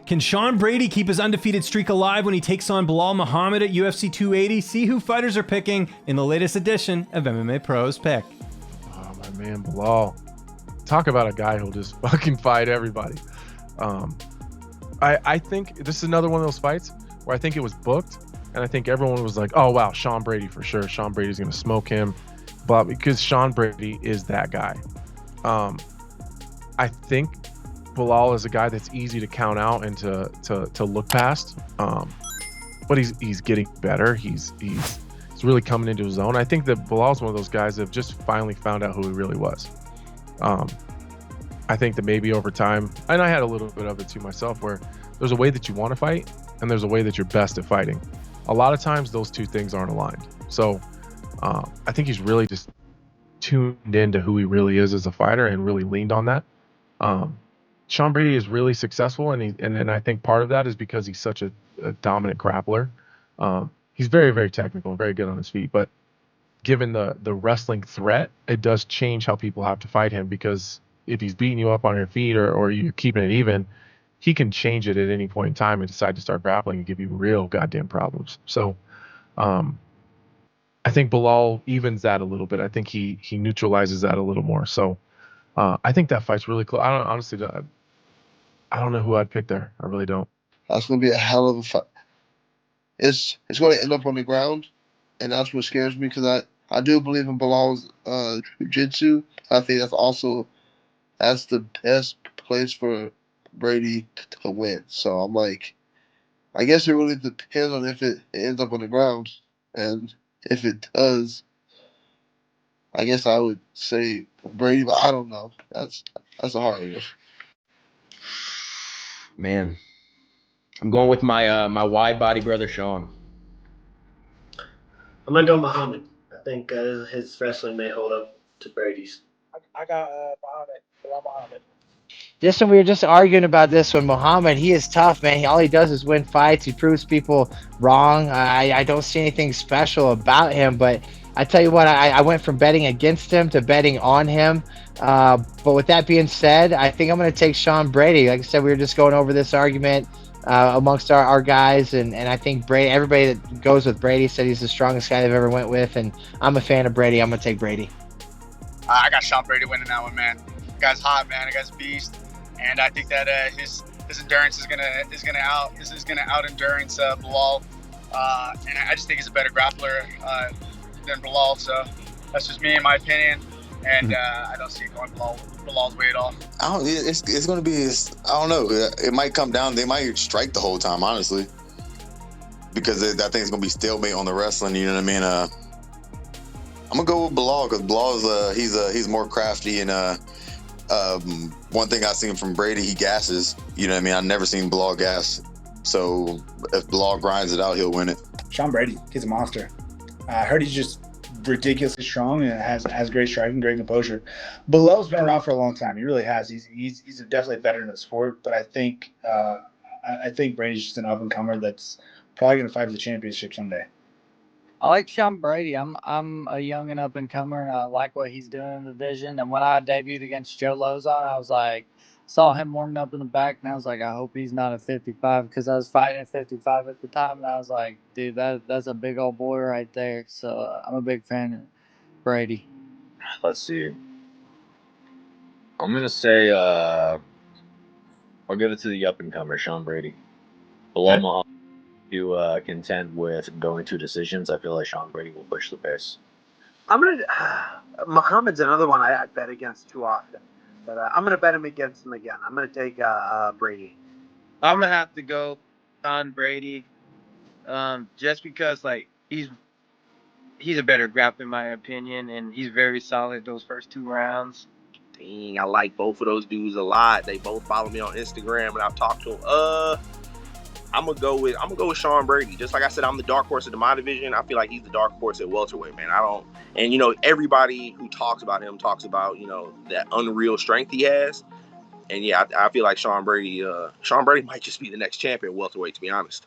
Can Sean Brady keep his undefeated streak alive when he takes on Belal Muhammad at UFC 280? See who fighters are picking in the latest edition of MMA Pros Pick. Oh, my man, Belal. Talk about a guy who'll just fucking fight everybody. I think this is another one of those fights where I think it was booked, and I think everyone was like, oh, wow, Sean Brady for sure. Sean Brady's going to smoke him. But because Sean Brady is that guy. I think Belal is a guy that's easy to count out and to look past. But he's getting better. He's really coming into his own. I think that Belal's one of those guys that have just finally found out who he really was. I think that maybe over time, and I had a little bit of it too myself, where there's a way that you want to fight and there's a way that you're best at fighting. A lot of times those two things aren't aligned. So I think he's really just tuned into who he really is as a fighter and really leaned on that. Sean Brady is really successful, and I think part of that is because he's such a dominant grappler. He's very, very technical and very good on his feet, but given the wrestling threat, it does change how people have to fight him, because if he's beating you up on your feet or you're keeping it even, he can change it at any point in time and decide to start grappling and give you real goddamn problems. So I think Belal evens that a little bit. I think he neutralizes that a little more. So I think that fight's really close. I don't know who I'd pick there. I really don't. That's going to be a hell of a fight. It's going to end up on the ground, and that's what scares me, because I do believe in Belal's jiu-jitsu. I think that's the best place for Brady to win. So I'm like, I guess it really depends on if it ends up on the ground, and if it does, I guess I would say Brady, but I don't know. That's a hard one. Man, I'm going with my my wide body brother Sean. I'm gonna go Muhammad. I think his wrestling may hold up to Brady's. I got Muhammad. Just when we were just arguing about this one, Muhammad, he is tough, man. All he does is win fights. He proves people wrong. I don't see anything special about him, but I tell you what, I went from betting against him to betting on him. But with that being said, I think I'm going to take Sean Brady. Like I said, we were just going over this argument amongst our guys, and I think Brady, everybody that goes with Brady said he's the strongest guy they've ever went with, and I'm a fan of Brady. I'm going to take Brady. I got Sean Brady winning that one, man. The guy's hot, man. The guy's a beast, and I think that his endurance is gonna out endurance Belal, and I just think he's a better grappler than Belal. So that's just me, in my opinion, and I don't see it going Belal's way at all. It's going to be. I don't know. It might come down. They might strike the whole time, honestly, because I think it's going to be stalemate on the wrestling. You know what I mean? I'm gonna go with Belal, because Belal is he's more crafty, and one thing I've seen from Brady, he gasses. You know what I mean? I've never seen Belal gas. So if Belal grinds it out, he'll win it. Sean Brady, he's a monster. I heard he's just ridiculously strong and has great striking, great composure. Belal's been around for a long time. He really has. He's definitely a veteran of the sport. But I think Brady's just an up and comer that's probably going to fight for the championship someday. I like Sean Brady. I'm a young and up and comer, and I like what he's doing in the division. And when I debuted against Joe Lozon, I was like, saw him warming up in the back, and I was like, I hope he's not at 55, because I was fighting at 55 at the time, and I was like, dude, that's a big old boy right there. So I'm a big fan of Brady. Let's see. I'm gonna say I'll give it to the up and comer, Sean Brady. Belal Muhammad to contend with going to decisions. I feel like Sean Brady will push the pace. Muhammad's another one I bet against too often, but I'm gonna bet against him again. I'm gonna take Brady. I'm gonna have to go on Brady, just because like he's a better grappler in my opinion, and he's very solid those first 2 rounds. Dang, I like both of those dudes a lot. They both follow me on Instagram, and I've talked to them. I'm gonna go with Sean Brady. Just like I said, I'm the dark horse in my division. I feel like he's the dark horse at welterweight, man. And everybody who talks about him talks about that unreal strength he has. And yeah, I feel like Sean Brady might just be the next champion at welterweight, to be honest.